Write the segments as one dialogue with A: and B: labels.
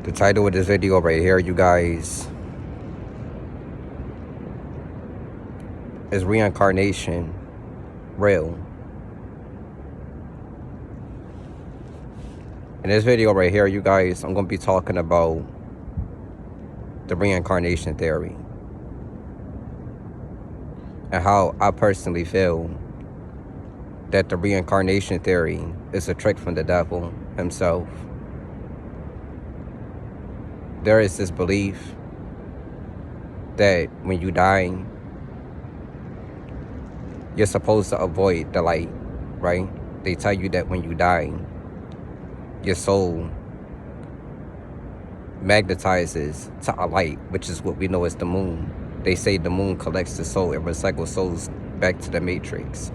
A: The title of this video right here, you guys, is reincarnation real? In this video right here, you guys, I'm going to be talking about the reincarnation theory and how I personally feel that the reincarnation theory is a trick from the devil himself. There is this belief that when you die, you're supposed to avoid the light, right? They tell you that when you die, your soul magnetizes to a light, which is what we know as the moon. They say the moon collects the soul and recycles souls back to the matrix.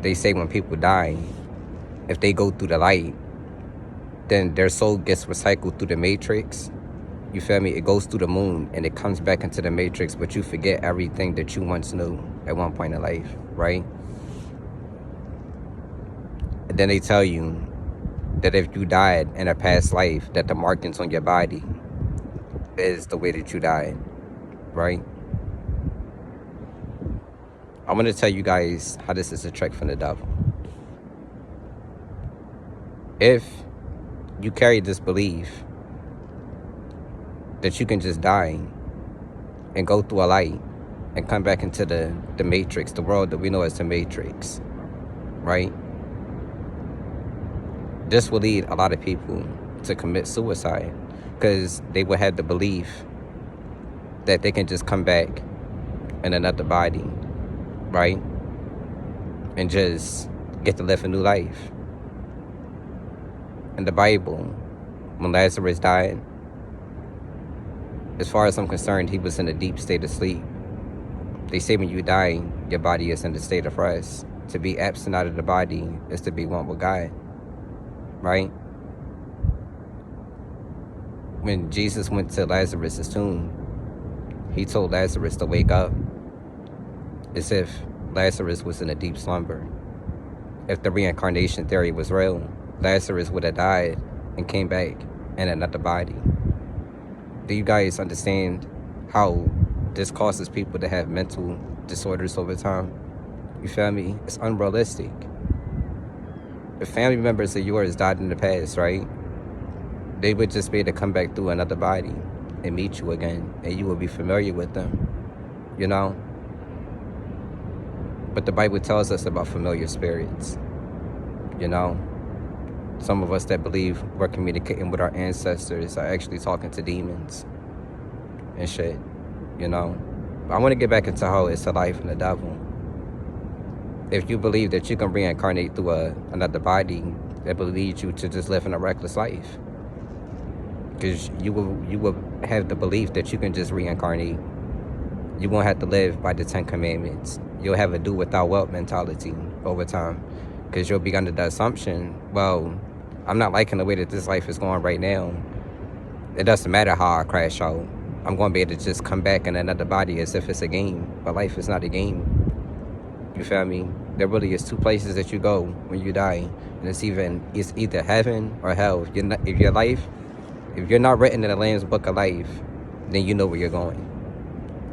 A: They say when people die, if they go through the light, then their soul gets recycled through the matrix. You feel me? It goes through the moon and it comes back into the matrix, but you forget everything that you once knew at one point in life, right? And then they tell you that if you died in a past life, that the markings on your body is the way that you died, right? I'm going to tell you guys how this is a trick from the devil. If you carry this belief that you can just die and go through a light and come back into the matrix, the world that we know as the matrix, right? This will lead a lot of people to commit suicide because they will have the belief that they can just come back in another body, right? And just get to live a new life. In the Bible, when Lazarus died, as far as I'm concerned, he was in a deep state of sleep. They say when you die, your body is in the state of rest. To be absent out of the body is to be one with God, right? When Jesus went to Lazarus' tomb, he told Lazarus to wake up as if Lazarus was in a deep slumber. If the reincarnation theory was real, Lazarus would have died and came back in another body. Do you guys understand how this causes people to have mental disorders over time? You feel me? It's unrealistic. If family members of yours died in the past, right? They would just be able to come back through another body and meet you again, and you will be familiar with them, you know? But the Bible tells us about familiar spirits, you know? Some of us that believe we're communicating with our ancestors are actually talking to demons and shit, you know? I want to get back into how it's a life in the devil. If you believe that you can reincarnate through another body, that will lead you to just living a reckless life. Because you will have the belief that you can just reincarnate. You won't have to live by the 10 Commandments. You'll have a do without wealth mentality over time. Because you'll be under the assumption, well, I'm not liking the way that this life is going right now. It doesn't matter how I crash out. I'm going to be able to just come back in another body as if it's a game. But life is not a game. You feel me? There really is two places that you go when you die. And it's either heaven or hell. If you're not written in the Lamb's Book of Life, then you know where you're going.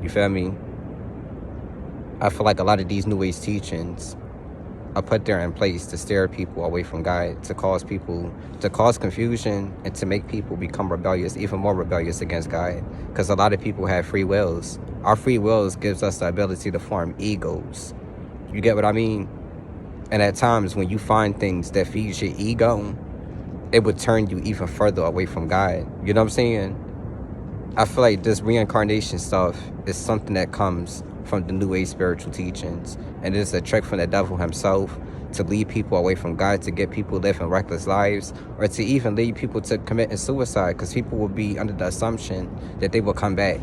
A: You feel me? I feel like a lot of these New Age teachings are put there in place to steer people away from God, to cause confusion, and to make people become rebellious, even more rebellious against God. Because a lot of people have free wills. Our free wills gives us the ability to form egos. You get what I mean? And at times when you find things that feed your ego, it would turn you even further away from God. You know what I'm saying? I feel like this reincarnation stuff is something that comes from the New Age spiritual teachings. And it's a trick from the devil himself to lead people away from God, to get people living reckless lives, or to even lead people to committing suicide, because people will be under the assumption that they will come back.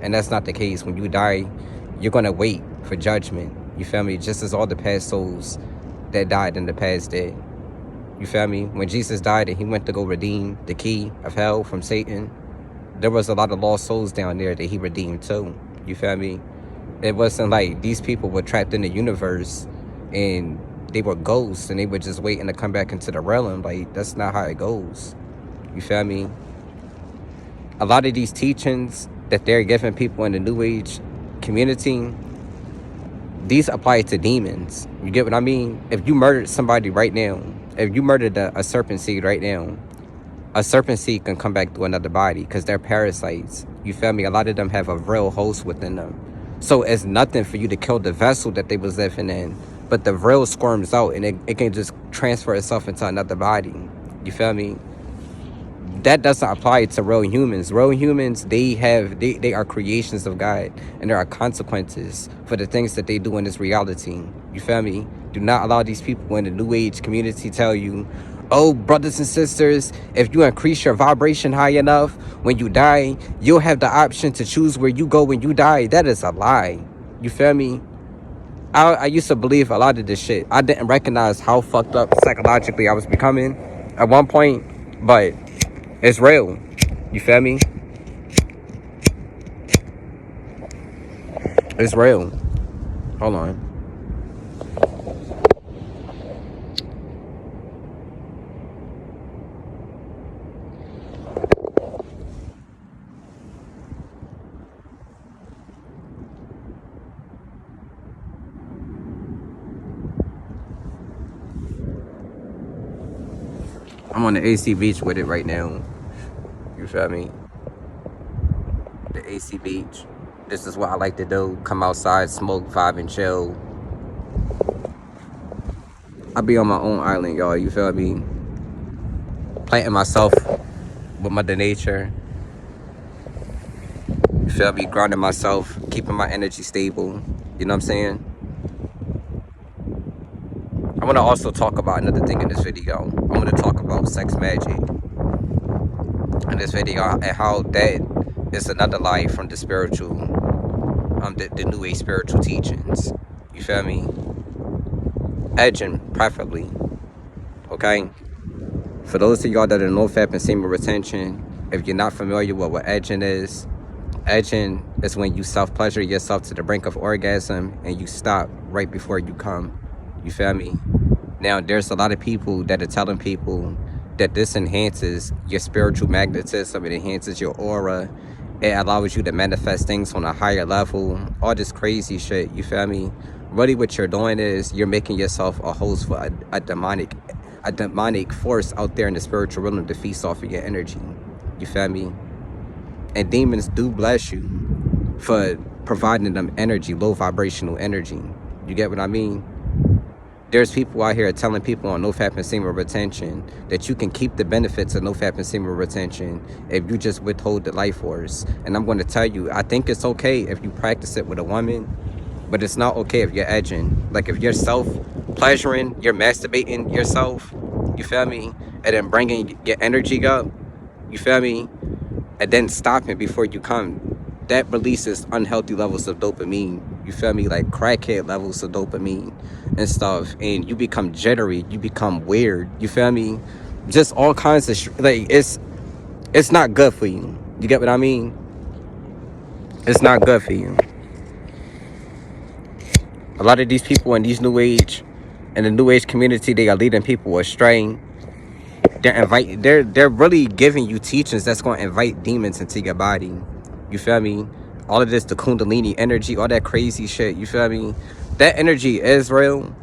A: And that's not the case. When you die, you're going to wait for judgment. You feel me? Just as all the past souls that died in the past did. You feel me? When Jesus died and he went to go redeem the key of hell from Satan, there was a lot of lost souls down there that he redeemed too. You feel me? It wasn't like these people were trapped in the universe and they were ghosts and they were just waiting to come back into the realm. Like, that's not how it goes. You feel me? a lot of these teachings that they're giving people in the New Age community, these apply to demons. You get what I mean? If you murdered somebody right now, if you murdered a serpent seed right now, a serpent seed can come back to another body because they're parasites. You feel me? A lot of them have a real host within them. So it's nothing for you to kill the vessel that they was living in, but the real squirms out and it can just transfer itself into another body. You feel me? That doesn't apply to real humans. Real humans, they are creations of God, and there are consequences for the things that they do in this reality. You feel me? Do not allow these people in the New Age community tell you, oh, brothers and sisters, if you increase your vibration high enough, when you die, you'll have the option to choose where you go when you die. That is a lie. You feel me? I used to believe a lot of this shit. I didn't recognize how fucked up psychologically I was becoming at one point, but it's real. You feel me? It's real. Hold on. I'm on the AC beach with it right now. You feel me? The AC beach. This is what I like to do. Come outside, smoke, vibe, and chill. I be on my own island, y'all. You feel me? Planting myself with Mother Nature. You feel me? Grounding myself, keeping my energy stable. You know what I'm saying? I want to also talk about another thing in this video. I want to talk about sex magic in this video and how that is another lie from the spiritual, the New Age spiritual teachings. You feel me? Edging, preferably. Okay? For those of y'all that are NoFap and semen retention, if you're not familiar with what edging is when you self-pleasure yourself to the brink of orgasm and you stop right before you come. You feel me? Now, there's a lot of people that are telling people that this enhances your spiritual magnetism, it enhances your aura, it allows you to manifest things on a higher level, all this crazy shit, you feel me? Really what you're doing is you're making yourself a host for a demonic force out there in the spiritual realm to feast off of your energy. You feel me? And demons do bless you for providing them energy, low vibrational energy. You get what I mean? There's people out here telling people on NoFap and semen retention that you can keep the benefits of NoFap and semen retention if you just withhold the life force. And I'm going to tell you, I think it's okay if you practice it with a woman, but it's not okay if you're edging. Like if you're self-pleasuring, you're masturbating yourself, you feel me? And then bringing your energy up, you feel me? And then stopping before you come. That releases unhealthy levels of dopamine. You feel me? Like crackhead levels of dopamine and stuff. And you become jittery. You become weird. You feel me? Just all kinds of like it's not good for you. You get what I mean? It's not good for you. A lot of these people in these New Age, in the New Age community, they are leading people astray. They're really giving you teachings that's going to invite demons into your body. You feel me? All of this, the Kundalini energy, all that crazy shit, you feel me? That energy is real,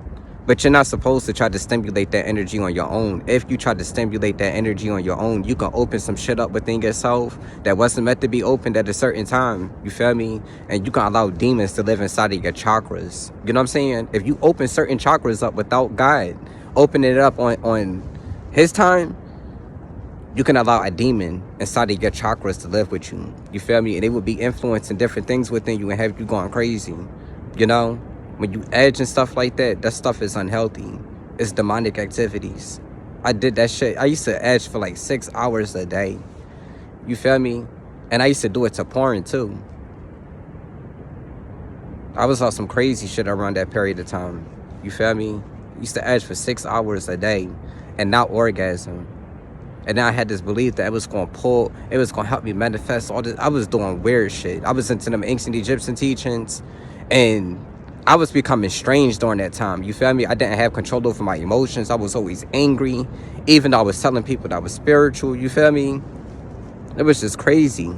A: but you're not supposed to try to stimulate that energy on your own. If you try to stimulate that energy on your own, you can open some shit up within yourself that wasn't meant to be opened at a certain time. You feel me? And you can allow demons to live inside of your chakras. You know what I'm saying? If you open certain chakras up without God, open it up on his time, you can allow a demon inside of your chakras to live with you. You feel me? And they will be influencing different things within you and have you going crazy. You know? When you edge and stuff like that, that stuff is unhealthy. It's demonic activities. I did that shit. I used to edge for like 6 hours a day. You feel me? And I used to do it to porn too. I was on some crazy shit around that period of time. You feel me? I used to edge for 6 hours a day and not orgasm. And then I had this belief that it was going to help me manifest all this. I was doing weird shit. I was into them ancient Egyptian teachings, and I was becoming strange during that time. You feel me? I didn't have control over my emotions. I was always angry, even though I was telling people that I was spiritual. You feel me? It was just crazy.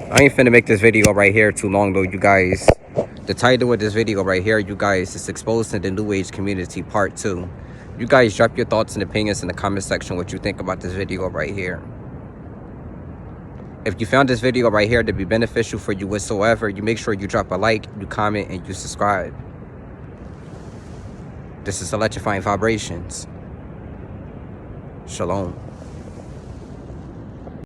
A: I ain't finna make this video right here too long though, you guys. The title of this video right here, you guys, is Exposing the New Age Community Part 2. You guys drop your thoughts and opinions in the comment section what you think about this video right here. If you found this video right here to be beneficial for you whatsoever, you make sure you drop a like, you comment, and you subscribe. This is Electrifying Vibrations. Shalom.